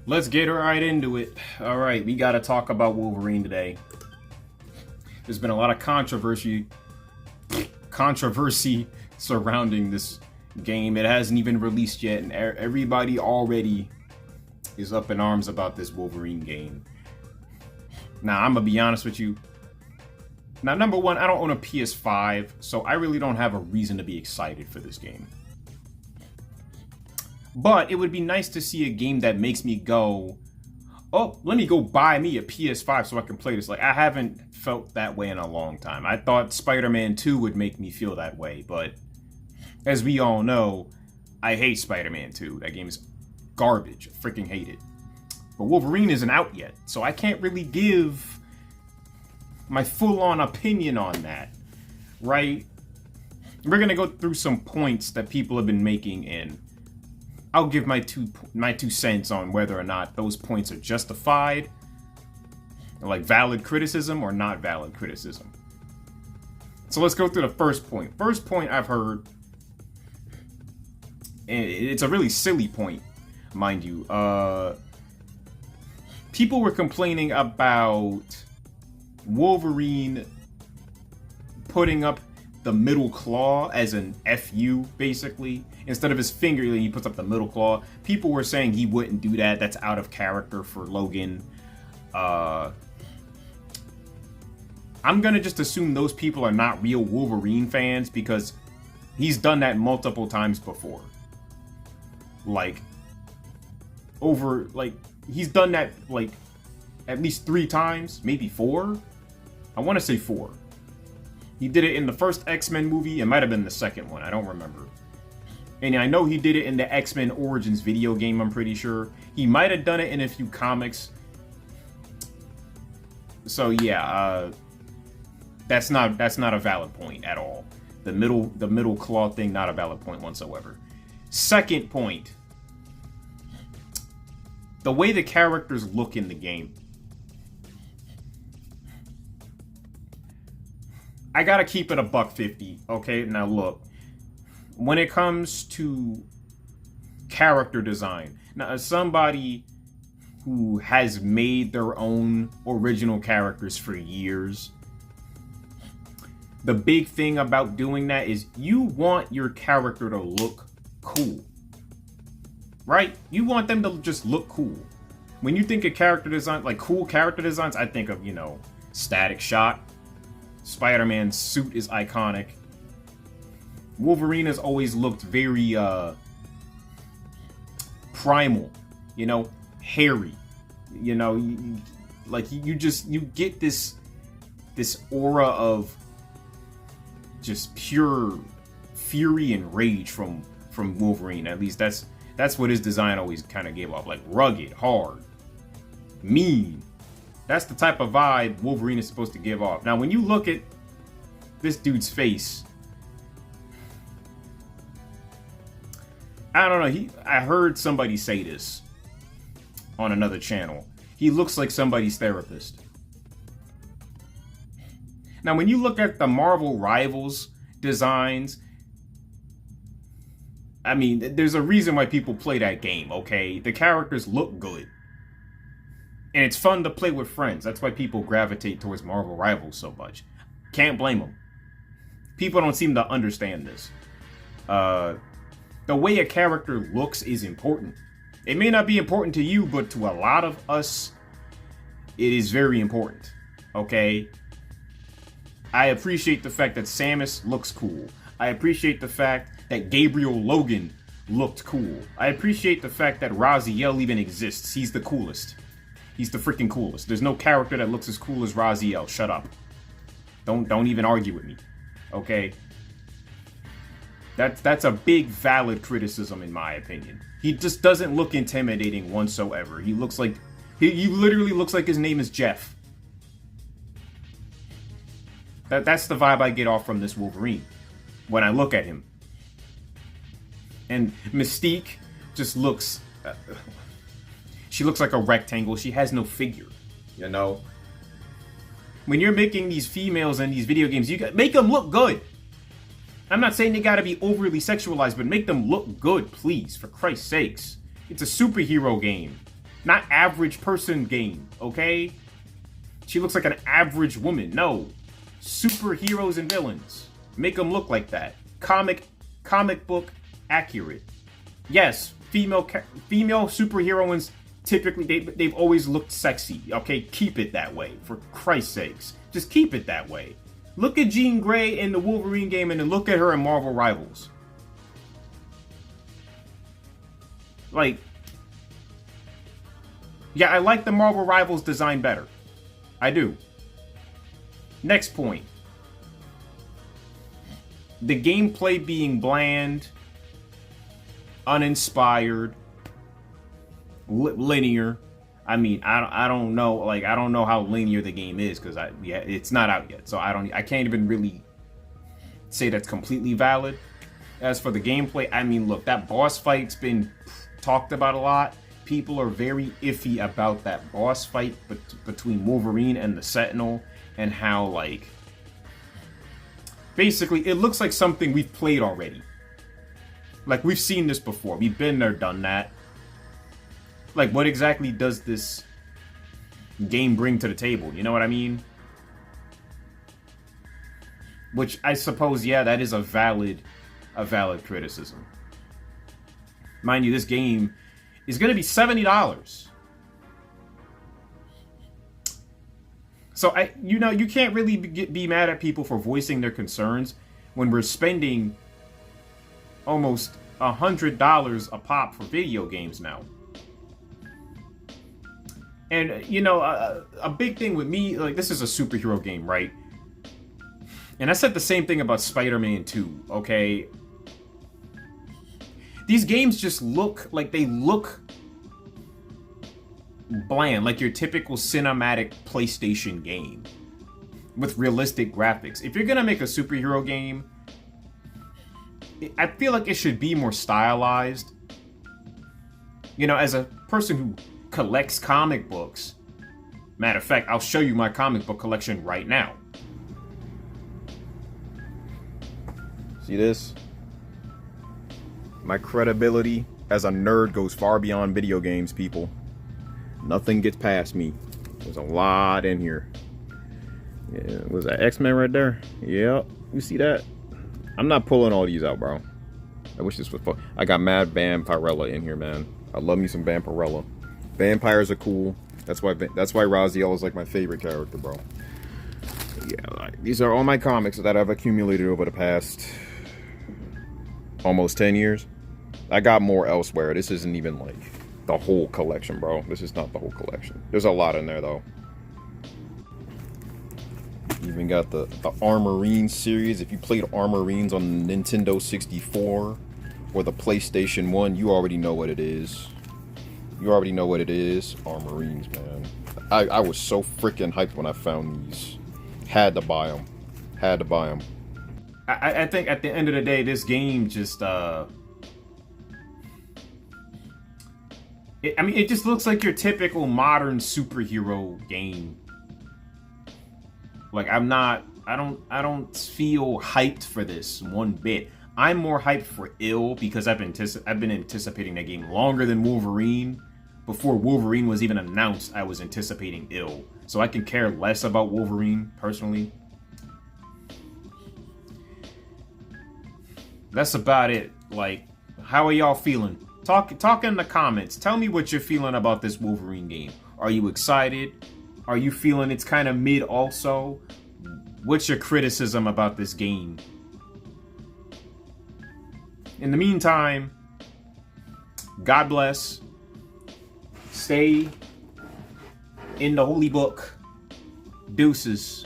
Let's get right into it. All right, we got to talk about Wolverine today. There's been a lot of controversy surrounding this game. It hasn't even released yet, and everybody already is up in arms about this Wolverine game. Now, I'm gonna be honest with you. Now, number one, I don't own a PS5, so I really don't have a reason to be excited for this game. But it would be nice to see a game that makes me go, oh, let me go buy me a PS5 so I can play this. Like, I haven't felt that way in a long time. I thought Spider-Man 2 would make me feel that way, but as we all know, I hate Spider-Man 2. That game is garbage. I freaking hate it. But Wolverine isn't out yet, so I can't really give my full-on opinion on that, right? We're gonna go through some points that people have been making, and I'll give my two cents on whether or not those points are justified, like valid criticism or not valid criticism. So let's go through the first point. First point I've heard, and it's a really silly point, mind you. People were complaining about Wolverine putting up the middle claw as an FU, basically. Instead of his finger, he puts up the middle claw. People were saying he wouldn't do that. That's out of character for Logan. I'm gonna just assume those people are not real Wolverine fans because he's done that multiple times before. He's done that, like, at least 3 times, maybe 4. I want to say 4. He did it in the first X-Men movie. It might have been the second one. I don't remember. And I know he did it in the X-Men Origins video game, I'm pretty sure. He might have done it in a few comics. So yeah, that's not a valid point at all. The middle claw thing, not a valid point whatsoever. Second point. The way the characters look in the game. I gotta keep it a $1.50, okay? Now look, when it comes to character design, now as somebody who has made their own original characters for years, the big thing about doing that is you want your character to look cool, right? You want them to just look cool. When you think of character design, like cool character designs, I think of, Static Shock. Spider-Man's suit is iconic. Wolverine has always looked very primal, hairy. You get this aura of just pure fury and rage from Wolverine. At least that's what his design always kind of gave off, like rugged, hard, mean. That's the type of vibe Wolverine is supposed to give off. Now, when you look at this dude's face, I don't know. I heard somebody say this on another channel. He looks like somebody's therapist. Now, when you look at the Marvel Rivals designs, I mean, there's a reason why people play that game, okay? The characters look good. And it's fun to play with friends. That's why people gravitate towards Marvel Rivals so much. Can't blame them. People don't seem to understand this. The way a character looks is important. It may not be important to you, but to a lot of us, it is very important. Okay? I appreciate the fact that Samus looks cool. I appreciate the fact that Gabriel Logan looked cool. I appreciate the fact that Raziel even exists. He's the coolest. He's the freaking coolest. There's no character that looks as cool as Raziel. Shut up. Don't even argue with me. Okay? That's a big valid criticism in my opinion. He just doesn't look intimidating whatsoever. He looks like he literally looks like his name is Jeff. That's the vibe I get off from this Wolverine when I look at him. And Mystique just looks she looks like a rectangle. She has no figure, When you're making these females in these video games, you make them look good. I'm not saying they gotta be overly sexualized, but make them look good, please, for Christ's sakes. It's a superhero game. Not average person game, okay? She looks like an average woman. No. Superheroes and villains. Make them look like that. Comic book accurate. Yes, female superheroines typically they've always looked sexy. Okay, keep it that way. For Christ's sakes. Just keep it that way. Look at Jean Grey in the Wolverine game and then look at her in Marvel Rivals. Like, yeah, I like the Marvel Rivals design better. I do. Next point. The gameplay being bland, uninspired, linear. I mean, I don't know. Like, I don't know how linear the game is because it's not out yet. So I can't even really say that's completely valid. As for the gameplay, I mean, look, that boss fight's been talked about a lot. People are very iffy about that boss fight between Wolverine and the Sentinel, and how, like, basically it looks like something we've played already. Like, we've seen this before. We've been there, done that. Like, what exactly does this game bring to the table? You know what I mean? Which I suppose, yeah, that is a valid criticism. Mind you, this game is going to be $70. So you can't really be mad at people for voicing their concerns when we're spending almost $100 a pop for video games now. And you know, a big thing with me, like, this is a superhero game, right? And I said the same thing about Spider-Man 2, okay? These games just look like they look bland, like your typical cinematic PlayStation game with realistic graphics. If you're gonna make a superhero game, I feel like it should be more stylized. You know, as a person who collects comic books, matter of fact, I'll show you my comic book collection right now. See this? My credibility as a nerd goes far beyond video games, people. Nothing gets past me. There's a lot in here. Yeah, was that X-Men right there? Yep. You see that? I'm not pulling all these out, bro. I wish this was fun. I got mad Vampirella in here, man. I love me some Vampirella. Vampires are cool. That's why Raziel is like my favorite character, bro. Yeah, like, these are all my comics that I've accumulated over the past almost 10 years. I got more elsewhere. This isn't even like the whole collection, bro. This is not the whole collection. There's a lot in there, though. Even got the Armorine series. If you played Armorines on the Nintendo 64 or the PlayStation 1, you already know what it is. You already know what it is. Armorines, man. I was so freaking hyped when I found these. Had to buy them. Had to buy them. I think at the end of the day, this game just, it just looks like your typical modern superhero game. Like, I don't feel hyped for this one bit. I'm more hyped for Ill because I've been anticipating that game longer than Wolverine. Before Wolverine was even announced, I was anticipating Ill. So I can care less about Wolverine, personally. That's about it. Like, how are y'all feeling? Talk in the comments. Tell me what you're feeling about this Wolverine game. Are you excited? Are you feeling it's kind of mid also? What's your criticism about this game? In the meantime, God bless. Stay in the holy book. Deuces.